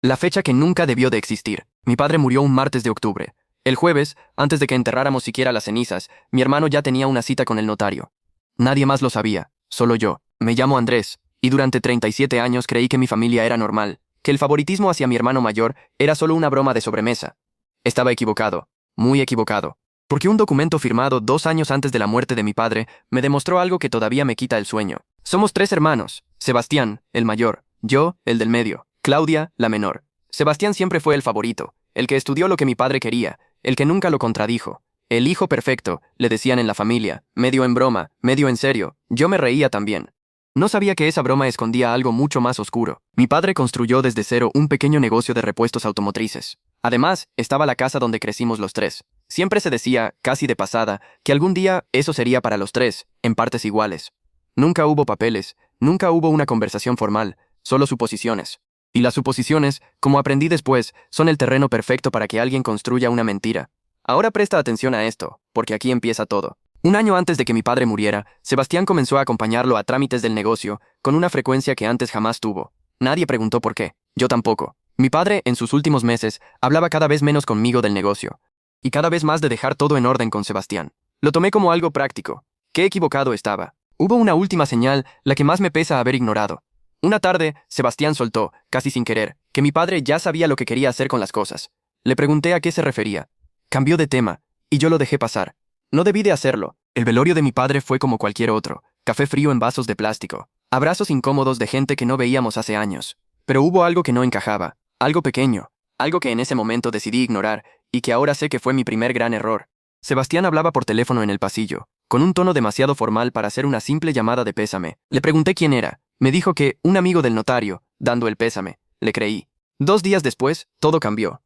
La fecha que nunca debió de existir. Mi padre murió un martes de octubre. El jueves, antes de que enterráramos siquiera las cenizas, mi hermano ya tenía una cita con el notario. Nadie más lo sabía, solo yo. Me llamo Andrés, y durante 37 años creí que mi familia era normal, que el favoritismo hacia mi hermano mayor era solo una broma de sobremesa. Estaba equivocado, muy equivocado. Porque un documento firmado 2 años antes de la muerte de mi padre me demostró algo que todavía me quita el sueño. Somos 3 hermanos: Sebastián, el mayor; yo, el del medio; Claudia, la menor. Sebastián siempre fue el favorito, el que estudió lo que mi padre quería, el que nunca lo contradijo. El hijo perfecto, le decían en la familia, medio en broma, medio en serio. Yo me reía también. No sabía que esa broma escondía algo mucho más oscuro. Mi padre construyó desde cero un pequeño negocio de repuestos automotrices. Además, estaba la casa donde crecimos los tres. Siempre se decía, casi de pasada, que algún día eso sería para los tres, en partes iguales. Nunca hubo papeles, nunca hubo una conversación formal, solo suposiciones. Y las suposiciones, como aprendí después, son el terreno perfecto para que alguien construya una mentira. Ahora presta atención a esto, porque aquí empieza todo. Un año antes de que mi padre muriera, Sebastián comenzó a acompañarlo a trámites del negocio, con una frecuencia que antes jamás tuvo. Nadie preguntó por qué, yo tampoco. Mi padre, en sus últimos meses, hablaba cada vez menos conmigo del negocio. Y cada vez más de dejar todo en orden con Sebastián. Lo tomé como algo práctico. Qué equivocado estaba. Hubo una última señal, la que más me pesa haber ignorado. Una tarde, Sebastián soltó, casi sin querer, que mi padre ya sabía lo que quería hacer con las cosas. Le pregunté a qué se refería. Cambió de tema, y yo lo dejé pasar. No debí de hacerlo. El velorio de mi padre fue como cualquier otro, café frío en vasos de plástico, abrazos incómodos de gente que no veíamos hace años. Pero hubo algo que no encajaba, algo pequeño, algo que en ese momento decidí ignorar, y que ahora sé que fue mi primer gran error. Sebastián hablaba por teléfono en el pasillo, con un tono demasiado formal para hacer una simple llamada de pésame. Le pregunté quién era. Me dijo que un amigo del notario, dando el pésame. Le creí. 2 días después, todo cambió.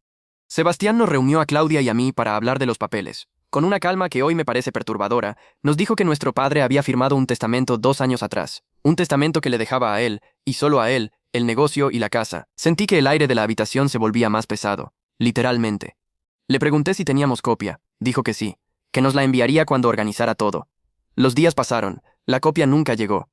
Sebastián nos reunió a Claudia y a mí para hablar de los papeles. Con una calma que hoy me parece perturbadora, nos dijo que nuestro padre había firmado un testamento 2 años atrás. Un testamento que le dejaba a él, y solo a él, el negocio y la casa. Sentí que el aire de la habitación se volvía más pesado. Literalmente. Le pregunté si teníamos copia. Dijo que sí, que nos la enviaría cuando organizara todo. Los días pasaron. La copia nunca llegó.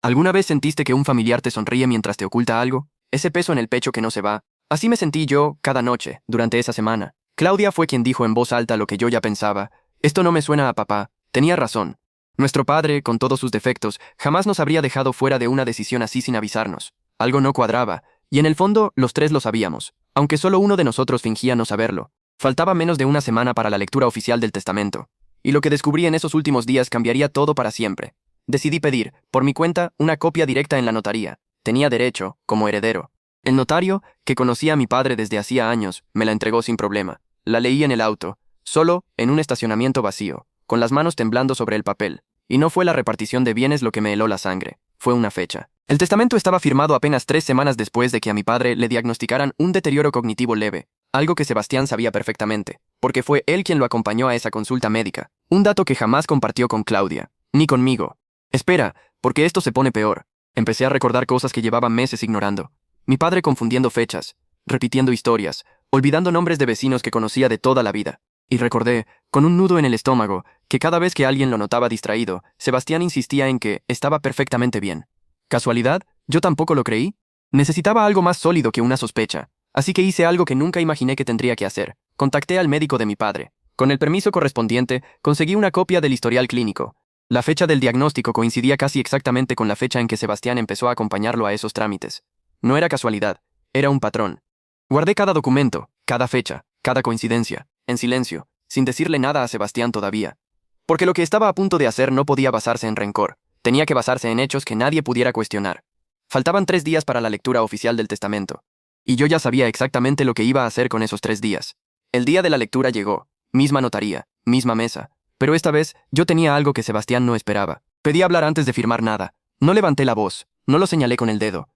¿Alguna vez sentiste que un familiar te sonríe mientras te oculta algo? Ese peso en el pecho que no se va. Así me sentí yo, cada noche, durante esa semana. Claudia fue quien dijo en voz alta lo que yo ya pensaba. Esto no me suena a papá. Tenía razón. Nuestro padre, con todos sus defectos, jamás nos habría dejado fuera de una decisión así sin avisarnos. Algo no cuadraba, y en el fondo, los tres lo sabíamos, aunque solo uno de nosotros fingía no saberlo. Faltaba menos de una semana para la lectura oficial del testamento, y lo que descubrí en esos últimos días cambiaría todo para siempre. Decidí pedir, por mi cuenta, una copia directa en la notaría. Tenía derecho, como heredero. El notario, que conocía a mi padre desde hacía años, me la entregó sin problema. La leí en el auto, solo, en un estacionamiento vacío, con las manos temblando sobre el papel. Y no fue la repartición de bienes lo que me heló la sangre, fue una fecha. El testamento estaba firmado apenas 3 semanas después de que a mi padre le diagnosticaran un deterioro cognitivo leve, algo que Sebastián sabía perfectamente, porque fue él quien lo acompañó a esa consulta médica, un dato que jamás compartió con Claudia, ni conmigo. Espera, porque esto se pone peor. Empecé a recordar cosas que llevaba meses ignorando. Mi padre confundiendo fechas, repitiendo historias, olvidando nombres de vecinos que conocía de toda la vida. Y recordé, con un nudo en el estómago, que cada vez que alguien lo notaba distraído, Sebastián insistía en que estaba perfectamente bien. ¿Casualidad? ¿Yo tampoco lo creí? Necesitaba algo más sólido que una sospecha, así que hice algo que nunca imaginé que tendría que hacer. Contacté al médico de mi padre. Con el permiso correspondiente, conseguí una copia del historial clínico. La fecha del diagnóstico coincidía casi exactamente con la fecha en que Sebastián empezó a acompañarlo a esos trámites. No era casualidad, era un patrón. Guardé cada documento, cada fecha, cada coincidencia, en silencio, sin decirle nada a Sebastián todavía. Porque lo que estaba a punto de hacer no podía basarse en rencor, tenía que basarse en hechos que nadie pudiera cuestionar. Faltaban 3 días para la lectura oficial del testamento. Y yo ya sabía exactamente lo que iba a hacer con esos 3 días. El día de la lectura llegó, misma notaría, misma mesa. Pero esta vez, yo tenía algo que Sebastián no esperaba. Pedí hablar antes de firmar nada. No levanté la voz, no lo señalé con el dedo.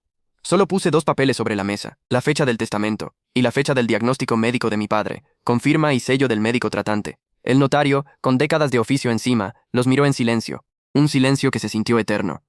Solo puse 2 papeles sobre la mesa, la fecha del testamento, y la fecha del diagnóstico médico de mi padre, con firma y sello del médico tratante. El notario, con décadas de oficio encima, los miró en silencio, un silencio que se sintió eterno.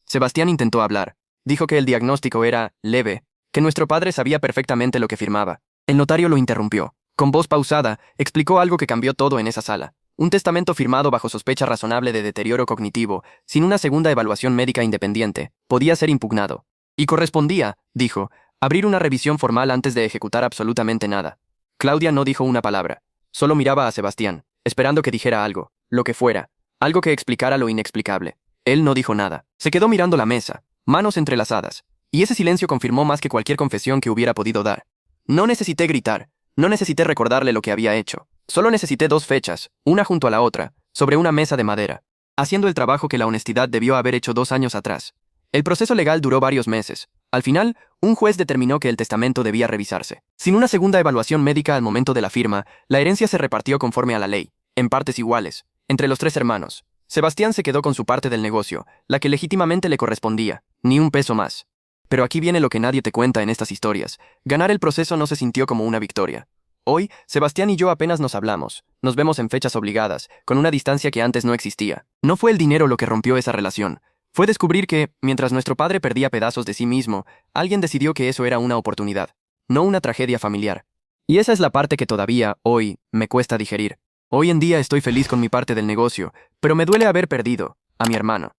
Sebastián intentó hablar. Dijo que el diagnóstico era leve, que nuestro padre sabía perfectamente lo que firmaba. El notario lo interrumpió. Con voz pausada, explicó algo que cambió todo en esa sala. Un testamento firmado bajo sospecha razonable de deterioro cognitivo, sin una segunda evaluación médica independiente, podía ser impugnado. Y correspondía, dijo, Abrir una revisión formal antes de ejecutar absolutamente nada. Claudia no dijo una palabra. Solo miraba a Sebastián, esperando que dijera algo, lo que fuera, algo que explicara lo inexplicable. Él no dijo nada. Se quedó mirando la mesa, manos entrelazadas, y ese silencio confirmó más que cualquier confesión que hubiera podido dar. No necesité gritar, no necesité recordarle lo que había hecho. Solo necesité 2 fechas, una junto a la otra, sobre una mesa de madera, haciendo el trabajo que la honestidad debió haber hecho 2 años atrás. El proceso legal duró varios meses. Al final, un juez determinó que el testamento debía revisarse. Sin una segunda evaluación médica al momento de la firma, la herencia se repartió conforme a la ley, en partes iguales, entre los 3 hermanos. Sebastián se quedó con su parte del negocio, la que legítimamente le correspondía, ni un peso más. Pero aquí viene lo que nadie te cuenta en estas historias. Ganar el proceso no se sintió como una victoria. Hoy, Sebastián y yo apenas nos hablamos, nos vemos en fechas obligadas, con una distancia que antes no existía. No fue el dinero lo que rompió esa relación. Fue descubrir que, mientras nuestro padre perdía pedazos de sí mismo, alguien decidió que eso era una oportunidad, no una tragedia familiar. Y esa es la parte que todavía, hoy, me cuesta digerir. Hoy en día estoy feliz con mi parte del negocio, pero me duele haber perdido a mi hermano.